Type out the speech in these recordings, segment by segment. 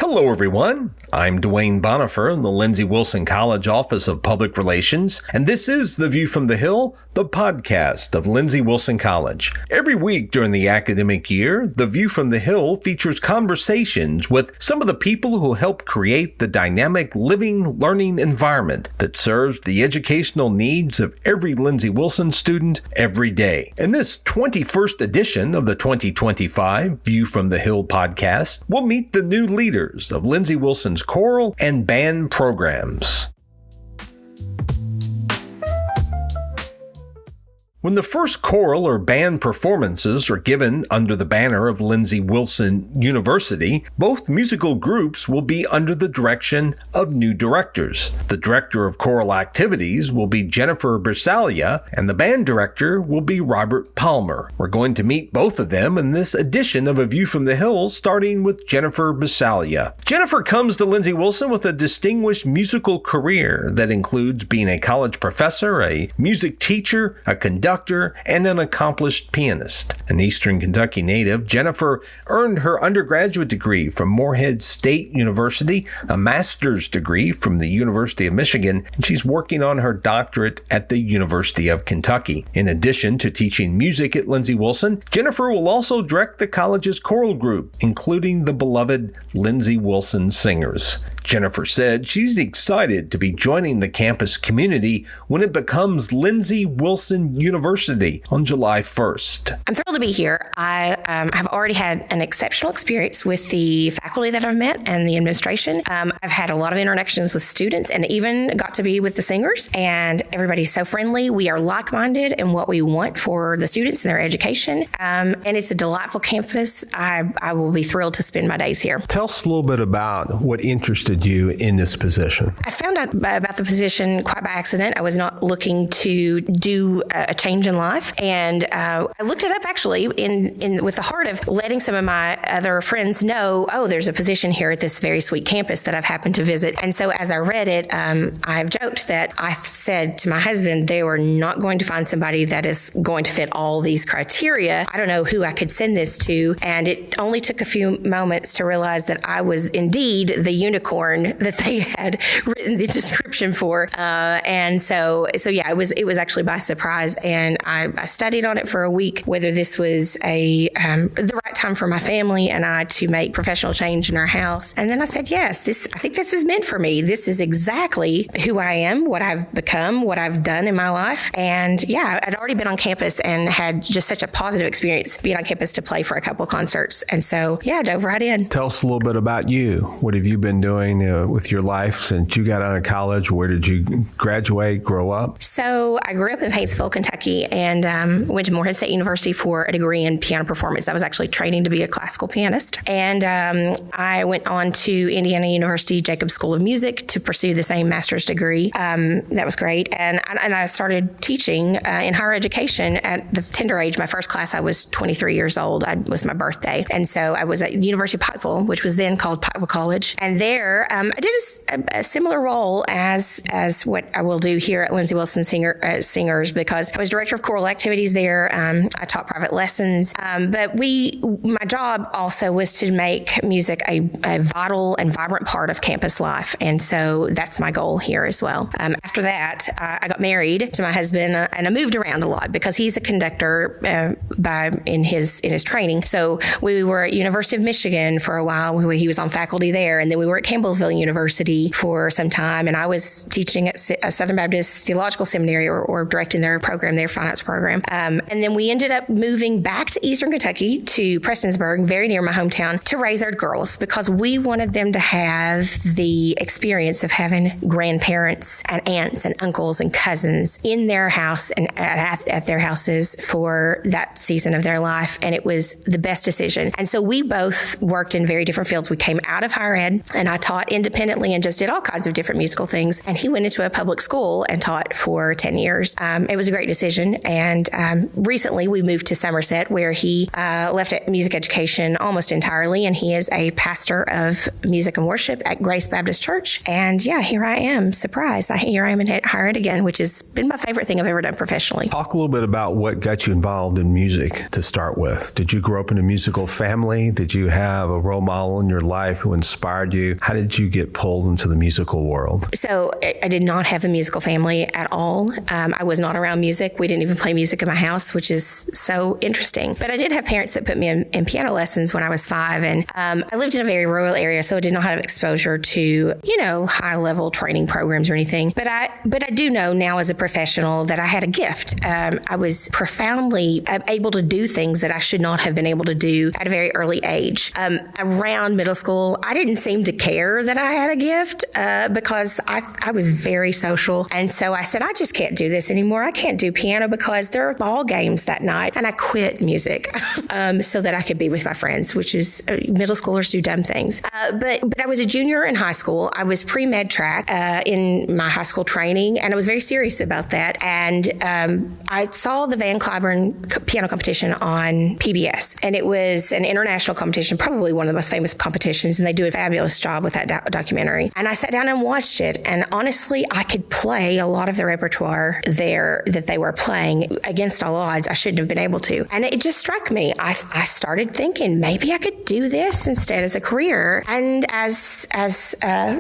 Hello, everyone. I'm Dwayne Bonifer in the Lindsey Wilson College Office of Public Relations, and this is The View from the Hill, the podcast of Lindsey Wilson College. Every week during the academic year, The View from the Hill features conversations with some of the people who help create the dynamic living, learning environment that serves the educational needs of every Lindsey Wilson student every day. In this 21st edition of the 2025 View from the Hill podcast, we'll meet the new leaders of Lindsey Wilson's choral and band programs. When the first choral or band performances are given under the banner of Lindsey Wilson University, both musical groups will be under the direction of new directors. The director of choral activities will be Jennifer Bersaglia, and the band director will be Robert Palmer. We're going to meet both of them in this edition of A View from the Hill, starting with Jennifer Bersaglia. Jennifer comes to Lindsey Wilson with a distinguished musical career that includes being a college professor, a music teacher, a conductor, and an accomplished pianist. An Eastern Kentucky native, Jennifer earned her undergraduate degree from Morehead State University, a master's degree from the University of Michigan, and she's working on her doctorate at the University of Kentucky. In addition to teaching music at Lindsey Wilson, Jennifer will also direct the college's choral group, including the beloved Lindsey Wilson Singers. Jennifer said she's excited to be joining the campus community when it becomes Lindsey Wilson University on July 1st. I'm thrilled to be here. I have already had an exceptional experience with the faculty that I've met and the administration. I've had a lot of interactions with students and even got to be with the singers, and everybody's so friendly. We are like-minded in what we want for the students and their education, and it's a delightful campus. I will be thrilled to spend my days here. Tell us a little bit about what interested you in this position. I found out about the position quite by accident. I was not looking to do a change in life, and I looked it up actually in with the heart of letting some of my other friends know, oh, there's a position here at this very sweet campus that I've happened to visit. And so as I read it, I've joked that I said to my husband, they were not going to find somebody that is going to fit all these criteria. I don't know who I could send this to, and it only took a few moments to realize that I was indeed the unicorn that they had written the description for, and so yeah, it was actually by surprise, and I studied on it for a week, whether this was the right time for my family and I to make professional change in our house, and then I said yes. I think this is meant for me. This is exactly who I am, what I've become, what I've done in my life, and yeah, I'd already been on campus and had just such a positive experience being on campus to play for a couple of concerts, and so yeah, I dove right in. Tell us a little bit about you. What have you been doing with your life since you got out of college? Where did you graduate, grow up? So I grew up in Paintsville, Kentucky, and went to Morehead State University for a degree in piano performance. I was actually training to be a classical pianist. And I went on to Indiana University Jacobs School of Music to pursue the same master's degree. That was great. And I started teaching in higher education at the tender age. My first class, I was 23 years old. It was my birthday. And so I was at the University of Pikeville, which was then called Pikeville College. And there, I did a similar role as what I will do here at Lindsey Wilson Singers, because I was director of choral activities there. I taught private lessons, but my job also was to make music a vital and vibrant part of campus life, and so that's my goal here as well. After that, I got married to my husband, and I moved around a lot because he's a conductor in his training. So we were at University of Michigan for a while. He was on faculty there, and then we were at Campbellsville University for some time, and I was teaching at Southern Baptist Theological Seminary or directing their program, their finance program. And then we ended up moving back to Eastern Kentucky to Prestonsburg, very near my hometown, to raise our girls because we wanted them to have the experience of having grandparents and aunts and uncles and cousins in their house and at their houses for that season of their life. And it was the best decision. And so we both worked in very different fields. We came out of higher ed, and I taught independently and just did all kinds of different musical things. And he went into a public school and taught for 10 years. It was a great decision. decision. And recently we moved to Somerset, where he left music education almost entirely, and he is a pastor of music and worship at Grace Baptist Church. And yeah, here I am. Surprise. Here I am in higher ed again, which has been my favorite thing I've ever done professionally. Talk a little bit about what got you involved in music to start with. Did you grow up in a musical family? Did you have a role model in your life who inspired you? How did you get pulled into the musical world? So I did not have a musical family at all. I was not around music. We didn't even play music in my house, which is so interesting. But I did have parents that put me in piano lessons when I was 5. And I lived in a very rural area, so I did not have exposure to, high-level training programs or anything. But I do know now as a professional that I had a gift. I was profoundly able to do things that I should not have been able to do at a very early age. Around middle school, I didn't seem to care that I had a gift because I was very social. And so I said, I just can't do this anymore. I can't do piano because there are ball games that night. And I quit music so that I could be with my friends, which is middle schoolers do dumb things. But I was a junior in high school. I was pre-med track in my high school training, and I was very serious about that. And I saw the Van Cliburn piano competition on PBS, and it was an international competition, probably one of the most famous competitions, and they do a fabulous job with that documentary. And I sat down and watched it, and honestly, I could play a lot of the repertoire there that they were playing. Against all odds, I shouldn't have been able to. And it just struck me. I started thinking maybe I could do this instead as a career. And as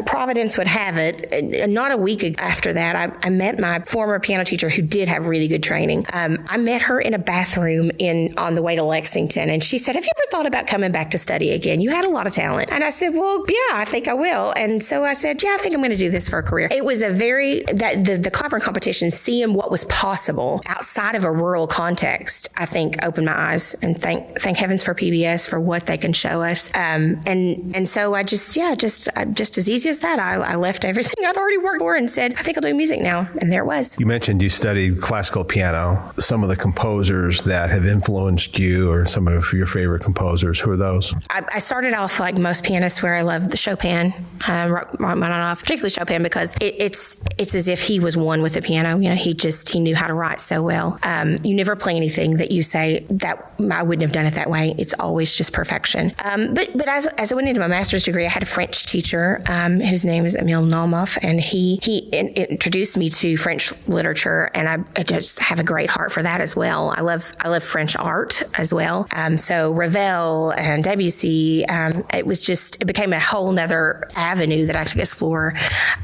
Providence would have it, not a week after that, I met my former piano teacher who did have really good training. I met her in a bathroom on the way to Lexington, and she said, "Have you ever thought about coming back to study again? You had a lot of talent." And I said, "Well, yeah, I think I will." And so I said, "Yeah, I think I'm going to do this for a career." It was the Cliburn competition, seeing what was possible outside of a rural context, I think opened my eyes, and thank heavens for PBS for what they can show us. And so I just as easy as that, I left everything I'd already worked for and said, I think I'll do music now. And there it was. You mentioned you studied classical piano. Some of the composers that have influenced you, or some of your favorite composers, who are those? I started off like most pianists where I loved the Chopin, Rachmaninoff, particularly Chopin, because it's as if he was one with the piano. He knew how to write so well. You never play anything that you say that I wouldn't have done it that way. It's always just perfection. But as I went into my master's degree, I had a French teacher whose name is Emile Naumoff, and he introduced me to French literature, and I just have a great heart for that as well. I love French art as well. So Ravel and Debussy, it became a whole nother avenue that I could explore.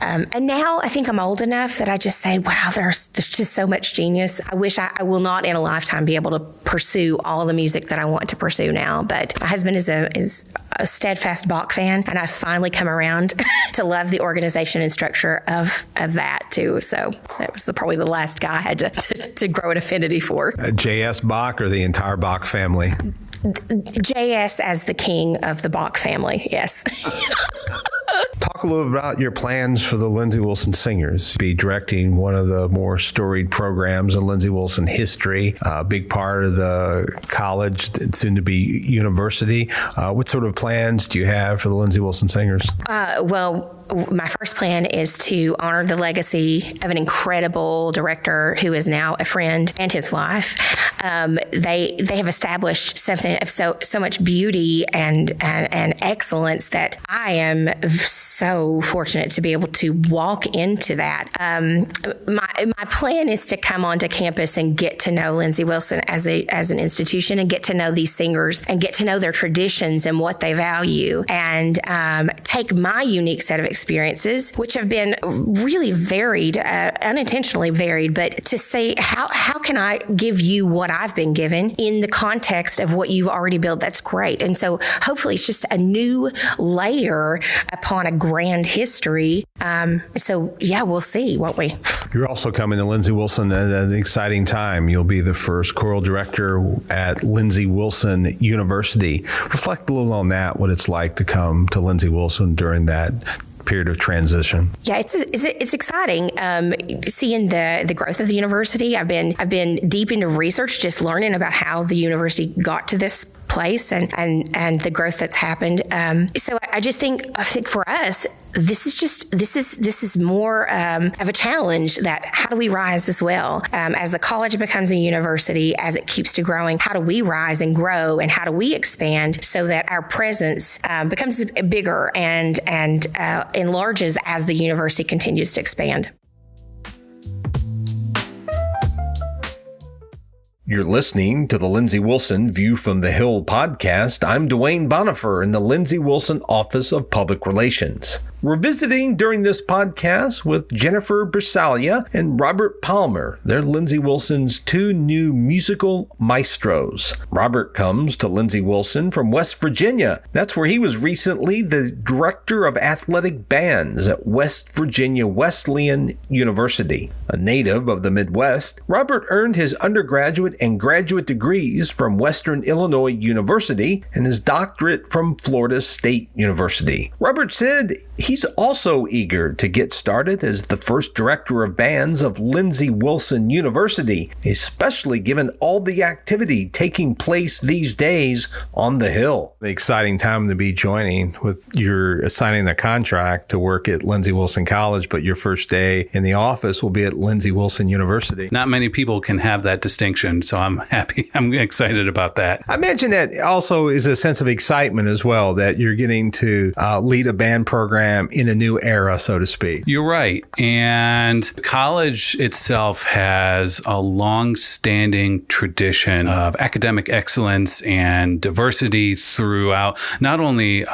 And now I think I'm old enough that I just say, wow, there's just so much genius. I wish I will not in a lifetime be able to pursue all the music that I want to pursue now. But my husband is a steadfast Bach fan, and I've finally come around to love the organization and structure of that too. So that was probably the last guy I had to grow an affinity for. J.S. Bach, or the entire Bach family? J.S. as the king of the Bach family, yes. Talk a little about your plans for the Lindsey Wilson Singers. Be directing one of the more storied programs in Lindsey Wilson history, a big part of the college, soon to be university. What sort of plans do you have for the Lindsey Wilson Singers? Well, my first plan is to honor the legacy of an incredible director who is now a friend, and his wife. They have established something of so much beauty and excellence that I am so fortunate to be able to walk into that. My plan is to come onto campus and get to know Lindsey Wilson as an institution, and get to know these singers and get to know their traditions and what they value, and take my unique set of experiences, which have been really varied, unintentionally varied, but to say, how can I give you what I've been given in the context of what you've already built? That's great. And so hopefully it's just a new layer upon a grand history. So yeah, we'll see, won't we? You're also coming to Lindsey Wilson at an exciting time. You'll be the first choral director at Lindsey Wilson University. Reflect a little on that, what it's like to come to Lindsey Wilson during that period of transition. Yeah, it's exciting seeing the growth of the university. I've been deep into research, just learning about how the university got to this place and the growth that's happened. So I think for us, this is more of a challenge. That how do we rise as well as the college becomes a university, as it keeps to growing? How do we rise and grow, and how do we expand so that our presence becomes bigger and enlarges as the university continues to expand? You're listening to the Lindsey Wilson View from the Hill podcast. I'm Dwayne Bonifer in the Lindsey Wilson Office of Public Relations. We're visiting during this podcast with Jennifer Bersaglia and Robert Palmer. They're Lindsey Wilson's two new musical maestros. Robert comes to Lindsey Wilson from West Virginia. That's where he was recently the director of athletic bands at West Virginia Wesleyan University. A native of the Midwest, Robert earned his undergraduate and graduate degrees from Western Illinois University and his doctorate from Florida State University. Robert said he's also eager to get started as the first director of bands of Lindsey Wilson University, especially given all the activity taking place these days on the Hill. An exciting time to be joining with your signing the contract to work at Lindsey Wilson College, but your first day in the office will be at Lindsey Wilson University. Not many people can have that distinction, so I'm happy. I'm excited about that. I imagine that also is a sense of excitement as well, that you're getting to lead a band program in a new era, so to speak. You're right. And college itself has a long-standing tradition of academic excellence and diversity throughout not only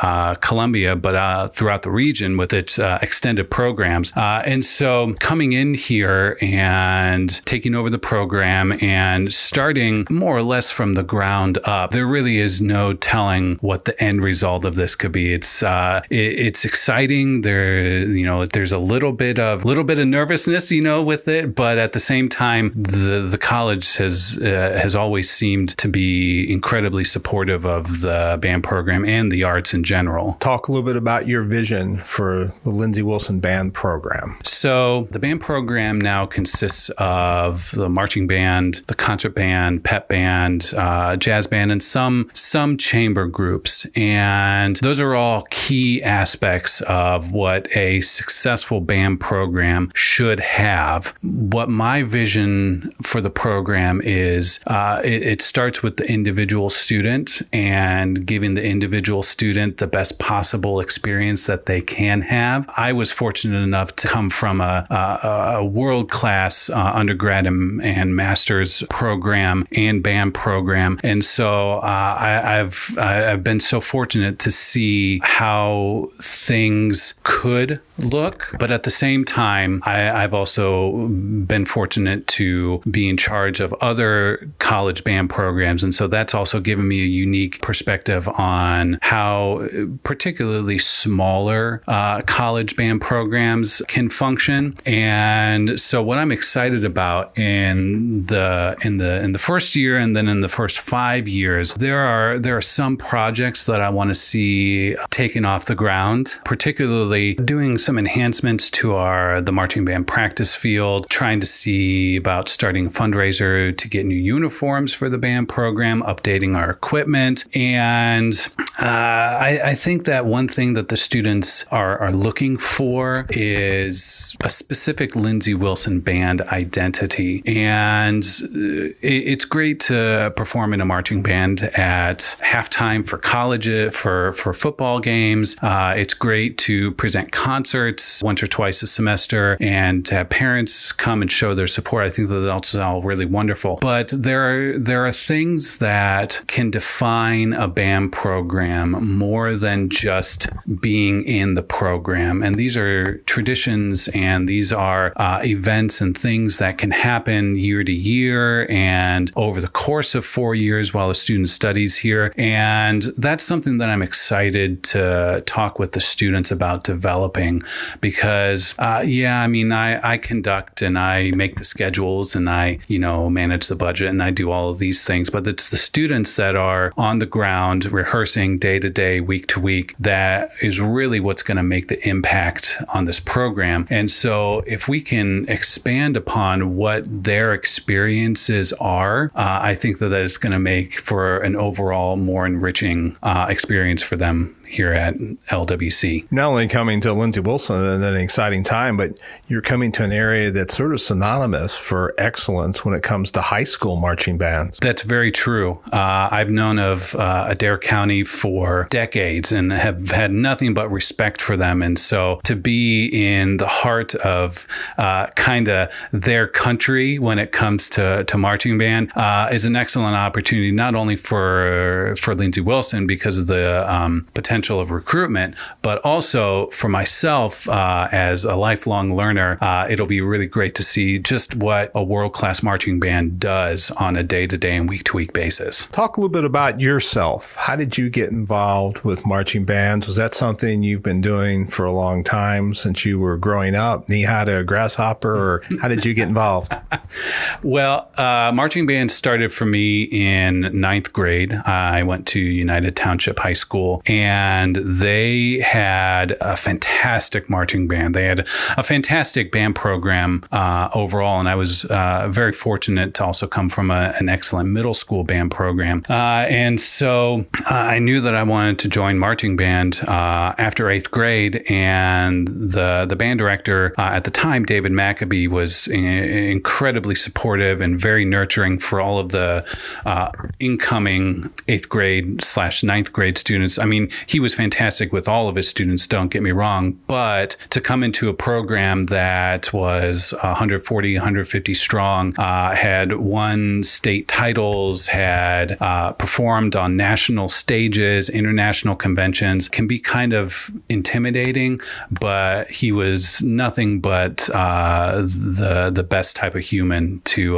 Columbia, but throughout the region with its extended programs. And so coming in here and taking over the program and starting more or less from the ground up, there really is no telling what the end result of this could be. It's exciting. There's a little bit of nervousness, with it, but at the same time, the college has always seemed to be incredibly supportive of the band program and the arts in general. Talk a little bit about your vision for the Lindsey Wilson band program. So the band program now consists of the marching band, the concert band, pep band, jazz band, and some chamber groups. And those are all key aspects of what a successful band program should have. What my vision for the program is, it starts with the individual student and giving the individual student the best possible experience that they can have. I was fortunate enough to come from a world-class undergrad and master's program and band program. And so I've been so fortunate to see how things could look, but at the same time, I've also been fortunate to be in charge of other college band programs. And so that's also given me a unique perspective on how particularly smaller college band programs can function. And so what I'm excited about in the first year and then in the first 5 years, there are some projects that I want to see taken off the ground, particularly doing some enhancements to the marching band practice field, trying to see about starting a fundraiser to get new uniforms for the band program, updating our equipment. And I think that one thing that the students are looking for is a specific Lindsey Wilson band identity. And it's great to perform in a marching band at halftime for college, for football games. It's great to present concerts once or twice a semester and to have parents come and show their support. I think that that's all really wonderful. But there are things that can define a band program more than just being in the program. And these are traditions and these are events and things that can happen year to year and over the course of 4 years while a student studies here. And that's something that I'm excited to talk with the students about developing because, I conduct and I make the schedules and I, manage the budget and I do all of these things, but it's the students that are on the ground rehearsing day to day, week to week, that is really what's going to make the impact on this program. And so if we can expand upon what their experiences are, I think that is going to make for an overall more enriching experience for them here at LWC. Not only coming to Lindsey Wilson at an exciting time, but you're coming to an area that's sort of synonymous for excellence when it comes to high school marching bands. That's very true. I've known of Adair County for decades and have had nothing but respect for them. And so to be in the heart of kind of their country when it comes to marching band is an excellent opportunity, not only for Lindsey Wilson because of the potential of recruitment, but also for myself as a lifelong learner. It'll be really great to see just what a world-class marching band does on a day-to-day and week-to-week basis. Talk a little bit about yourself. How did you get involved with marching bands? Was that something you've been doing for a long time since you were growing up, knee-high to a grasshopper, or how did you get involved? Well, marching band started for me in ninth grade. I went to United Township High School, and they had a fantastic marching band. They had a fantastic band program overall, and I was very fortunate to also come from an excellent middle school band program. And so I knew that I wanted to join marching band after eighth grade, and the band director at the time, David Maccabee, was incredibly supportive and very nurturing for all of the incoming eighth grade / ninth grade students. I mean, he was fantastic with all of his students, don't get me wrong, but to come into a program that was 140, 150 strong, had won state titles, had performed on national stages, international conventions, can be kind of intimidating, but he was nothing but the best type of human to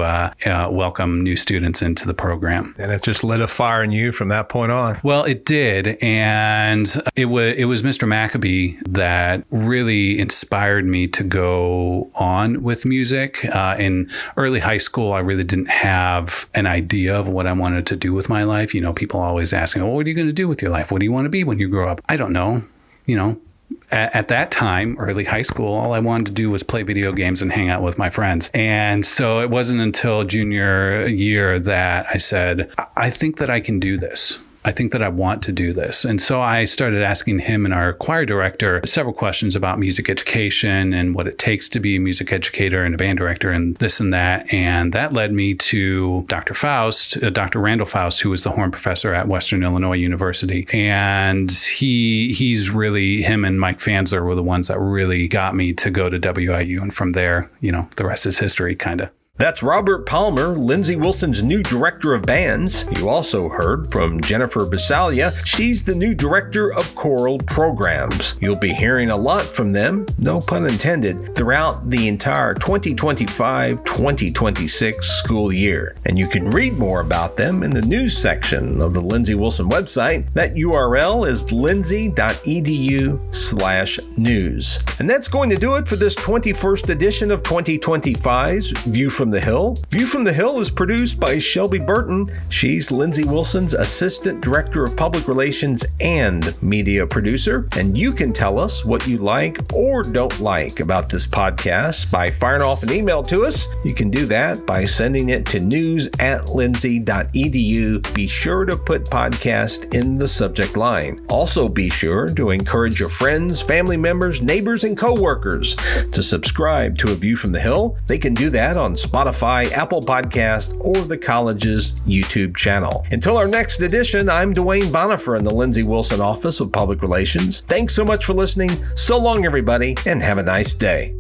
welcome new students into the program. And it just lit a fire in you from that point on. Well, it did. And it was Mr. Maccabee that really inspired me to go on with music. In early high school, I really didn't have an idea of what I wanted to do with my life. People always asking, well, what are you going to do with your life? What do you want to be when you grow up? I don't know. At that time, early high school, all I wanted to do was play video games and hang out with my friends. And so it wasn't until junior year that I said, I think that I can do this. I think that I want to do this. And so I started asking him and our choir director several questions about music education and what it takes to be a music educator and a band director and this and that. And that led me to Dr. Randall Faust, who was the horn professor at Western Illinois University. And him and Mike Fansler were the ones that really got me to go to WIU. And from there, the rest is history, kind of. That's Robert Palmer, Lindsey Wilson's new director of bands. You also heard from Jennifer Bersaglia. She's the new director of choral programs. You'll be hearing a lot from them, no pun intended, throughout the entire 2025-2026 school year. And you can read more about them in the news section of the Lindsey Wilson website. That URL is lindsey.edu/news. And that's going to do it for this 21st edition of 2025's View from the Hill. View from the Hill is produced by Shelby Burton. She's Lindsey Wilson's Assistant Director of Public Relations and Media Producer. And you can tell us what you like or don't like about this podcast by firing off an email to us. You can do that by sending it to news@lindsey.edu. Be sure to put podcast in the subject line. Also be sure to encourage your friends, family members, neighbors, and coworkers to subscribe to A View from the Hill. They can do that on Spotify, Apple Podcast, or the college's YouTube channel. Until our next edition, I'm Dwayne Bonifer in the Lindsey Wilson Office of Public Relations. Thanks so much for listening. So long, everybody, and have a nice day.